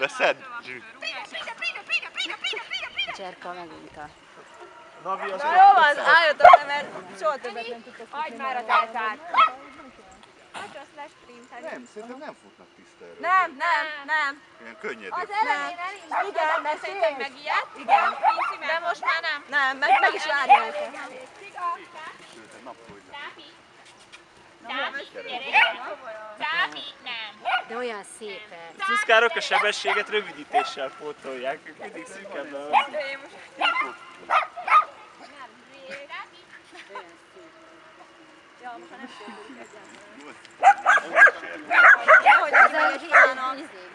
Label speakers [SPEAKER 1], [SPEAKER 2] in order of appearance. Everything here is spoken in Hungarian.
[SPEAKER 1] Veszed?
[SPEAKER 2] Cserka megunta.
[SPEAKER 1] Navi az...
[SPEAKER 3] Na jó van, álljatok le, mert soha többet nem tudtok futni.
[SPEAKER 4] Hagyd már a deltát! Hát az lesz sprint.
[SPEAKER 1] Nem, szerintem nem futnak tiszta erőt.
[SPEAKER 3] Nem.
[SPEAKER 1] Ilyen könnyedén.
[SPEAKER 4] Az elején elindult.
[SPEAKER 3] Igen, mert
[SPEAKER 4] Szerintem megijedt.
[SPEAKER 3] Igen.
[SPEAKER 4] De most már nem.
[SPEAKER 3] Nem, meg is várja őket.
[SPEAKER 4] Tápi, nem.
[SPEAKER 2] De olyan szépen.
[SPEAKER 5] A cuszkárok a sebességet rövidítéssel pótolják, ők mindig szűkebben van.
[SPEAKER 3] Hogy az előtt
[SPEAKER 2] Izé,